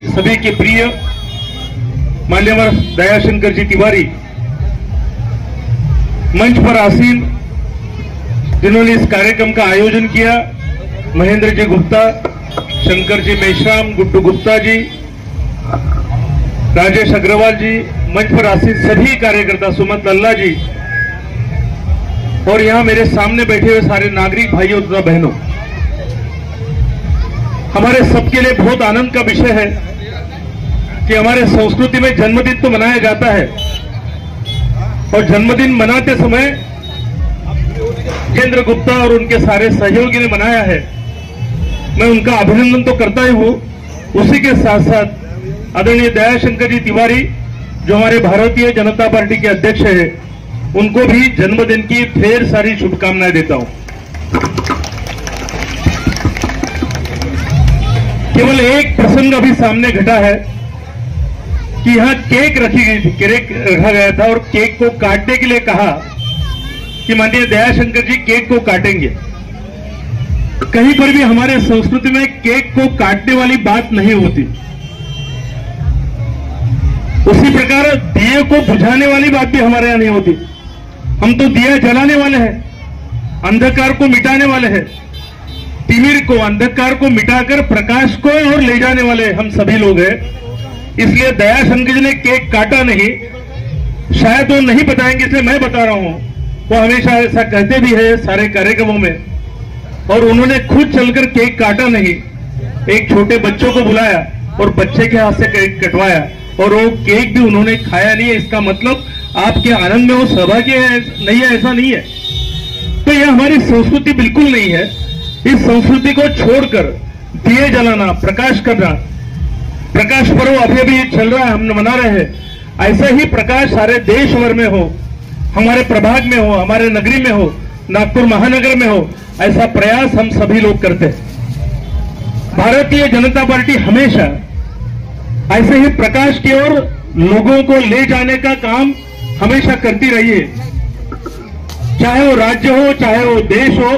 सभी के प्रिय मान्यवर दयाशंकर जी तिवारी मंच पर आसीन, जिन्होंने इस कार्यक्रम का आयोजन किया, महेंद्र जी गुप्ता, शंकर जी मेश्राम, गुड्डू गुप्ता जी, राजेश अग्रवाल जी, मंच पर आसीन सभी कार्यकर्ता, सुमन लल्ला जी और यहां मेरे सामने बैठे हुए सारे नागरिक भाइयों तथा बहनों, हमारे सबके लिए बहुत आनंद का विषय है कि हमारे संस्कृति में जन्मदिन तो मनाया जाता है और जन्मदिन मनाते समय महेंद्र गुप्ता और उनके सारे सहयोगी ने मनाया है। मैं उनका अभिनंदन तो करता ही हूं, उसी के साथ साथ आदरणीय दयाशंकर जी तिवारी जो हमारे भारतीय जनता पार्टी के अध्यक्ष है, उनको भी जन्मदिन की ढेर सारी शुभकामनाएं देता हूं। केवल एक प्रसंग अभी सामने घटा है कि यहां केक रखी गई थी, केक रखा गया था और केक को काटने के लिए कहा कि माननीय दयाशंकर जी केक को काटेंगे। कहीं पर भी हमारे संस्कृति में केक को काटने वाली बात नहीं होती। उसी प्रकार दिए को बुझाने वाली बात भी हमारे यहां नहीं होती। हम तो दिया जलाने वाले हैं, अंधकार को मिटाने वाले हैं, तिमिर को, अंधकार को मिटाकर प्रकाश को और ले जाने वाले हम सभी लोग हैं। इसलिए दयाशंकर जी ने केक काटा नहीं, शायद वो नहीं बताएंगे इसलिए मैं बता रहा हूं। वो हमेशा ऐसा कहते भी है सारे कार्यक्रमों में, और उन्होंने खुद चलकर केक काटा नहीं, एक छोटे बच्चों को बुलाया और बच्चे के हाथ से केक कटवाया और वो केक भी उन्होंने खाया नहीं है। इसका मतलब आपके आनंद में वो सहभागी नहीं है, ऐसा नहीं है। तो यह हमारी संस्कृति बिल्कुल नहीं है। इस संस्कृति को छोड़कर दिए जलाना, प्रकाश करना, प्रकाश पर्व अभी अभी चल रहा है, हम मना रहे हैं। ऐसा ही प्रकाश सारे देश भर में हो, हमारे प्रभाग में हो, हमारे नगरी में हो, नागपुर महानगर में हो, ऐसा प्रयास हम सभी लोग करते हैं। भारतीय जनता पार्टी हमेशा ऐसे ही प्रकाश की ओर लोगों को ले जाने का काम हमेशा करती रही है, चाहे वो राज्य हो, चाहे वो देश हो।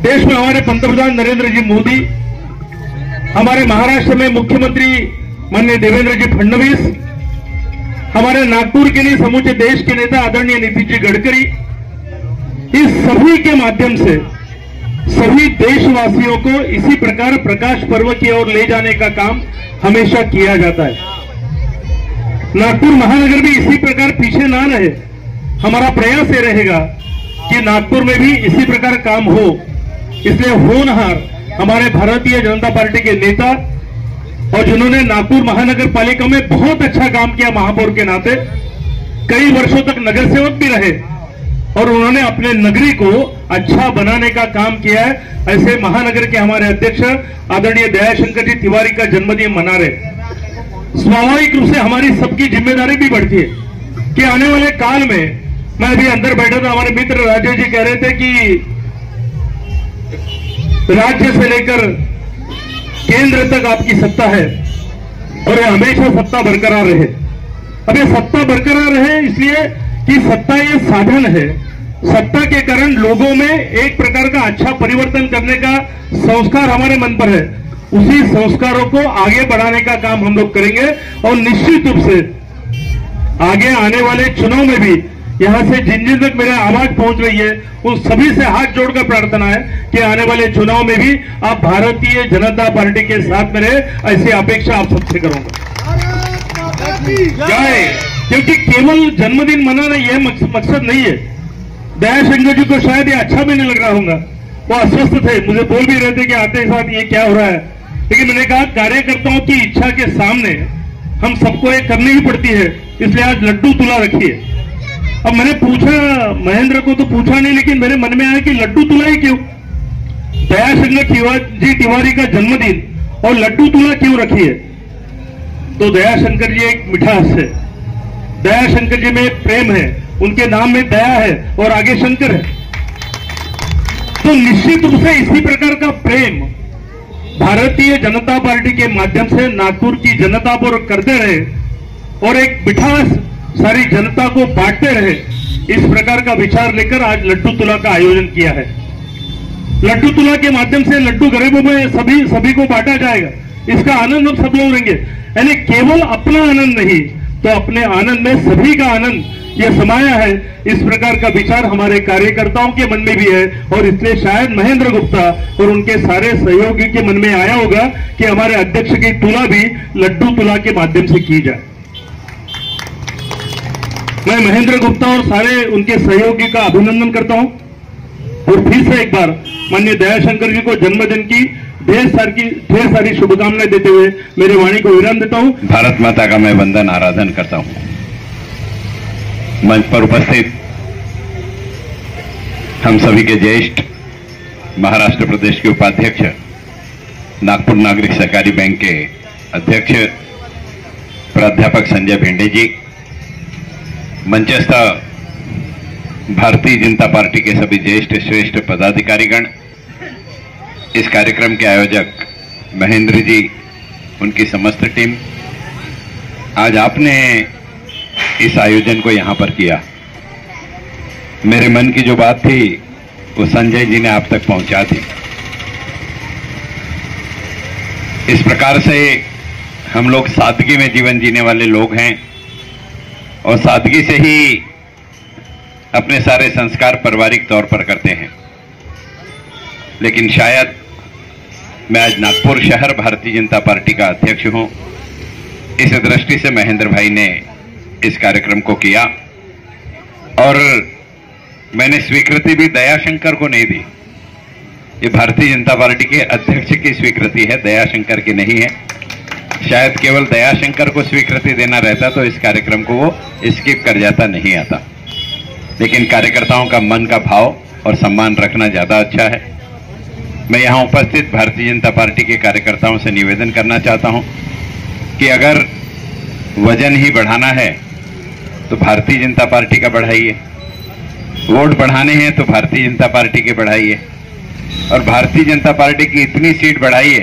देश में हमारे पंतप्रधान नरेंद्र जी मोदी, हमारे महाराष्ट्र में मुख्यमंत्री माननीय देवेंद्र जी फडणवीस, हमारे नागपुर के लिए समूचे देश के नेता आदरणीय नितिन जी गडकरी, इस सभी के माध्यम से सभी देशवासियों को इसी प्रकार प्रकाश पर्व की ओर ले जाने का काम हमेशा किया जाता है। नागपुर महानगर भी इसी प्रकार पीछे ना रहे। हमारा प्रयास ये रहेगा कि नागपुर में भी इसी प्रकार काम हो। इसलिए होनहार हमारे भारतीय जनता पार्टी के नेता और जिन्होंने नागपुर महानगर पालिका में बहुत अच्छा काम किया महापौर के नाते, कई वर्षों तक नगर सेवक भी रहे और उन्होंने अपने नगरी को अच्छा बनाने का काम किया है, ऐसे महानगर के हमारे अध्यक्ष आदरणीय दयाशंकर जी तिवारी का जन्मदिन मना रहे। स्वाभाविक रूप से हमारी सबकी जिम्मेदारी भी बढ़ती है कि आने वाले काल में, मैं अभी अंदर बैठा था, हमारे मित्र राजेश जी कह रहे थे कि राज्य से लेकर केंद्र तक आपकी सत्ता है और ये हमेशा सत्ता बरकरार रहे। अब ये सत्ता बरकरार रहे इसलिए कि सत्ता ये साधन है। सत्ता के कारण लोगों में एक प्रकार का अच्छा परिवर्तन करने का संस्कार हमारे मन पर है। उसी संस्कारों को आगे बढ़ाने का काम हम लोग करेंगे और निश्चित रूप से आगे आने वाले चुनाव में भी यहां से जिन जिन तक मेरा आवाज पहुंच रही है उन सभी से हाथ जोड़कर प्रार्थना है कि आने वाले चुनाव में भी आप भारतीय जनता पार्टी के साथ में रहे, ऐसी अपेक्षा आप सबसे करूंगा। जय। क्योंकि केवल जन्मदिन मनाना यह मकसद नहीं है। दयाशंकर जी को शायद ये अच्छा भी नहीं लग रहा होगा, वो अस्वस्थ थे, मुझे बोल भी रहे थे कि आते साथ ये क्या हो रहा है, लेकिन मैंने कहा कार्यकर्ताओं की इच्छा के सामने हम सबको ये करनी ही पड़ती है, इसलिए आज लड्डू तुला रखिए। अब मैंने पूछा, महेंद्र को तो पूछा नहीं, लेकिन मेरे मन में आया कि लड्डू तुला ही क्यों? दयाशंकर जी तिवारी का जन्मदिन और लड्डू तुला क्यों रखी है? तो दयाशंकर जी एक मिठास है, दयाशंकर जी में प्रेम है, उनके नाम में दया है और आगे शंकर है। तो निश्चित रूप से इसी प्रकार का प्रेम भारतीय जनता पार्टी के माध्यम से नागपुर की जनता पर करते रहे और एक मिठास सारी जनता को बांटते रहे, इस प्रकार का विचार लेकर आज लड्डू तुला का आयोजन किया है। लड्डू तुला के माध्यम से लड्डू गरीबों में सभी को बांटा जाएगा। इसका आनंद हम सब लोग लेंगे। यानी केवल अपना आनंद नहीं, तो अपने आनंद में सभी का आनंद यह समाया है। इस प्रकार का विचार हमारे कार्यकर्ताओं के मन में भी है, और इसलिए शायद महेंद्र गुप्ता और उनके सारे सहयोगी के मन में आया होगा कि हमारे अध्यक्ष की तुला भी लड्डू तुला के माध्यम से की जाए। मैं महेंद्र गुप्ता और सारे उनके सहयोगी का अभिनंदन करता हूं, और फिर से एक बार माननीय दयाशंकर जी को जन्मदिन की ढेर सारी शुभकामनाएं देते हुए मेरी वाणी को विराम देता हूं। भारत माता का मैं वंदन आराधन करता हूं। मंच पर उपस्थित हम सभी के ज्येष्ठ महाराष्ट्र प्रदेश के उपाध्यक्ष, नागपुर नागरिक सहकारी बैंक के अध्यक्ष प्राध्यापक संजय भेंडे जी, मंचस्थ भारतीय जनता पार्टी के सभी ज्येष्ठ श्रेष्ठ पदाधिकारीगण, इस कार्यक्रम के आयोजक महेंद्र जी, उनकी समस्त टीम, आज आपने इस आयोजन को यहां पर किया। मेरे मन की जो बात थी वो संजय जी ने आप तक पहुंचा दी। इस प्रकार से हम लोग सादगी में जीवन जीने वाले लोग हैं, और सादगी से ही अपने सारे संस्कार पारिवारिक तौर पर करते हैं। लेकिन शायद मैं आज नागपुर शहर भारतीय जनता पार्टी का अध्यक्ष हूं, इस दृष्टि से महेंद्र भाई ने इस कार्यक्रम को किया, और मैंने स्वीकृति भी दयाशंकर को नहीं दी। ये भारतीय जनता पार्टी के अध्यक्ष की स्वीकृति है, दयाशंकर की नहीं है। शायद केवल दयाशंकर को स्वीकृति देना रहता तो इस कार्यक्रम को वो स्किप कर जाता, नहीं आता। लेकिन कार्यकर्ताओं का मन का भाव और सम्मान रखना ज्यादा अच्छा है। मैं यहां उपस्थित भारतीय जनता पार्टी के कार्यकर्ताओं से निवेदन करना चाहता हूं कि अगर वजन ही बढ़ाना है तो भारतीय जनता पार्टी का बढ़ाइए, वोट बढ़ाने हैं तो भारतीय जनता पार्टी के बढ़ाइए, और भारतीय जनता पार्टी की इतनी सीट बढ़ाइए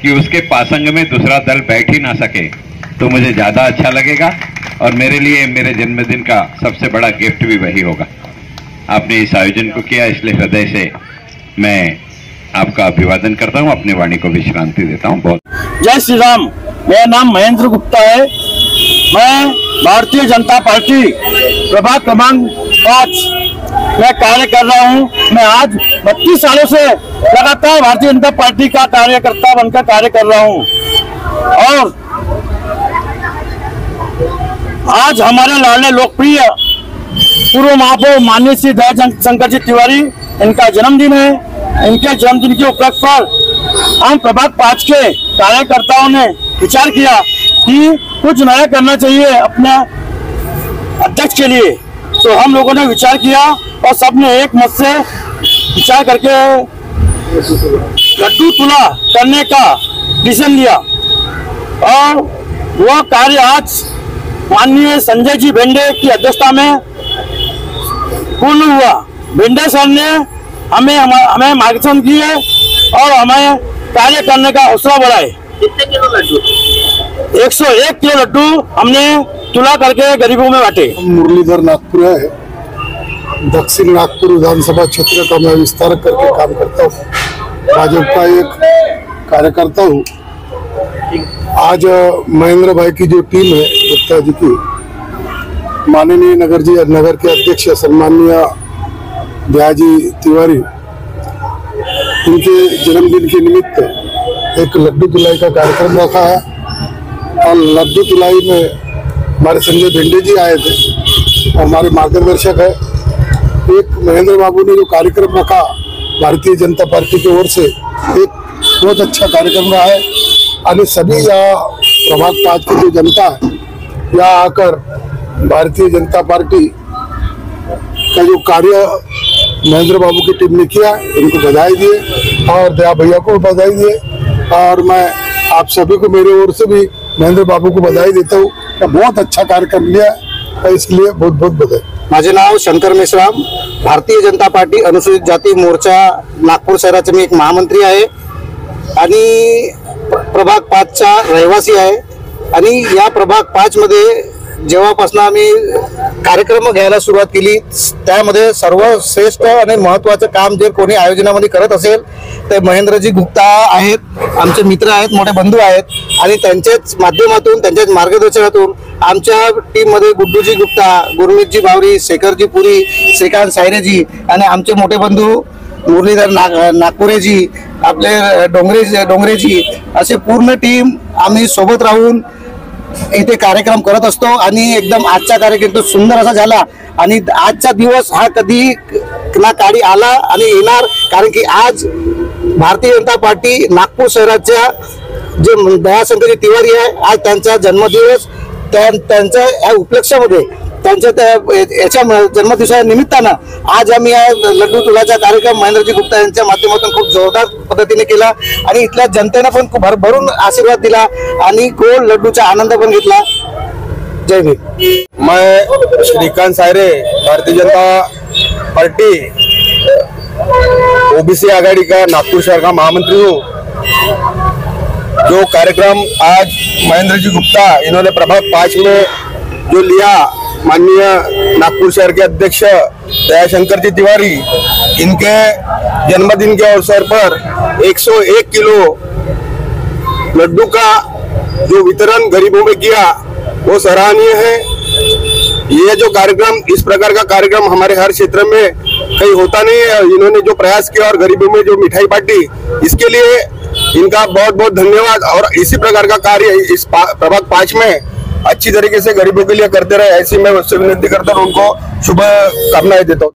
कि उसके पासंग में दूसरा दल बैठ ही ना सके, तो मुझे ज्यादा अच्छा लगेगा, और मेरे लिए मेरे जन्मदिन का सबसे बड़ा गिफ्ट भी वही होगा। आपने इस आयोजन को किया, इसलिए हृदय से मैं आपका अभिवादन करता हूं, अपनी वाणी को विश्रांति देता हूं। बहुत जय श्री राम। मेरा नाम महेंद्र गुप्ता है। मैं भारतीय जनता पार्टी प्रभाग क्रमांक 5 में कार्य कर रहा हूं। मैं आज 32 सालों से लगातार भारतीय जनता पार्टी का कार्यकर्ता बनकर कार्य कर रहा हूं, और आज हमारे लाडले लोकप्रिय पूर्व महापौर माननीय श्री दयाशंकर जी तिवारी, इनका जन्मदिन है। इनके जन्मदिन के उपलक्ष्य पर हम प्रभाग 5 के कार्यकर्ताओं ने विचार किया कि कुछ नया करना चाहिए अपने अध्यक्ष के लिए। तो हम लोगों ने विचार किया और सबने एक मत से विचार करके लड्डू तुला करने का डिसीजन लिया, और वह कार्य आज माननीय संजय जी भेंडे की अध्यक्षता में पूर्ण हुआ। भेंडे सर ने हमें मार्गदर्शन किए और हमें कार्य करने का हौसला बढ़ाए। कितने किलो लड्डू? 101 किलो लड्डू हमने तुला करके गरीबों में बांटे। मुरलीधर नागपुर है, दक्षिण नागपुर विधानसभा क्षेत्र का मैं विस्तार करके काम करता हूँ, भाजपा का एक कार्यकर्ता हूँ। आज महेंद्र भाई की जो टीम है गुप्ता जी की, माननीय नगर के अध्यक्ष सम्माननीय दयाजी तिवारी, उनके जन्मदिन के निमित्त एक लड्डू तुलाई का कार्यक्रम रखा है, और लड्डू तुलाई में हमारे संजय भेंडे जी आए थे और हमारे मार्गदर्शक है। एक महेंद्र बाबू ने जो कार्यक्रम रखा भारतीय जनता पार्टी की ओर से, एक बहुत अच्छा कार्यक्रम रहा है, और सभी यहाँ प्रभाग 5 की जो जनता है यहाँ आकर भारतीय जनता पार्टी का जो कार्य महेंद्र बाबू की टीम ने किया, उनको बधाई दिए और दया भैया को बधाई दिए, और मैं आप सभी को मेरे ओर से भी महेंद्र बाबू को बधाई देता हूँ। बहुत अच्छा कार्य कर लिया और इसलिए बहुत बहुत बधाई। माझे नाव शंकर मेश्राम, भारतीय जनता पार्टी अनुसूचित जाती मोर्चा नागपूर शहराचा मी एक महामंत्री आहे आणि प्रभाग 5चा रहिवासी आहे, आणि या प्रभाग 5 मध्ये जेव्हापासून आम्ही कार्यक्रम घ्यायला सुरुवात केली, त्यामध्ये सर्वश्रेष्ठ आणि महत्त्वाचं काम जे कोणी आयोजनामध्ये करत असेल ते महेंद्रजी गुप्ता आहेत, आमचे मित्र आहेत, मोठे बंधू आहेत आणि त्यांच्याच माध्यमातून त्यांच्याच मार्गदर्शनातून आमच्या टीममध्ये गुड्डूजी गुप्ता, गुरमीतजी बावरी, शेखरजी पुरी, श्रीकांत सायरेजी आणि आमचे मोठे बंधू मुरलीधर नागपुरेजी, आपले डोंगरेजी असे पूर्ण टीम आम्ही सोबत राहून इथे कार्यक्रम करत असतो आणि एकदम आजचा कार्यक्रम तो सुंदर असा झाला आणि आजचा दिवस हा कधी ना काळी आला आणि येणार, कारण की आज भारतीय जनता पार्टी नागपूर शहराच्या जे दयाशंकरजी तिवारी आहे, आज त्यांचा जन्मदिवस, त्यांच्या या उपलक्षामध्ये त्यांच्या याच्या जन्मदिवसा निमित्तानं आज आम्ही या लड्डू तुलाचा कार्यक्रम महेंद्रजी गुप्ता यांच्या माध्यमातून खूप जोरदार पद्धतीने केला आणि इथल्या जनतेनं पण खूप भरभरून आशीर्वाद दिला आणि गोड लड्डूचा आनंद पण घेतला. जय भीम. मैं श्रीकांत सायरे, भारतीय जनता पार्टी ओबीसी आघाड़ी का नागपुर शहर का महामंत्री हूँ. जो कार्यक्रम आज महेंद्र जी गुप्ता इन्होंने प्रभाग 5 में जो लिया, माननीय नागपुर शहर के अध्यक्ष दयाशंकर जी तिवारी, इनके जन्मदिन के अवसर पर 101 किलो लड्डू का जो वितरण गरीबों में किया वो सराहनीय है. ये जो कार्यक्रम, इस प्रकार का कार्यक्रम हमारे हर क्षेत्र में कहीं होता नहीं है. इन्होंने जो प्रयास किया और गरीबों में जो मिठाई बांटी, इसके लिए इनका बहुत बहुत धन्यवाद. और इसी प्रकार का कार्य इस प्रभाग 5 में अच्छी तरीके से गरीबों के लिए करते रहे, ऐसी मैं उससे विनती करता हूँ, उनको शुभ कामनाएं देता हूँ.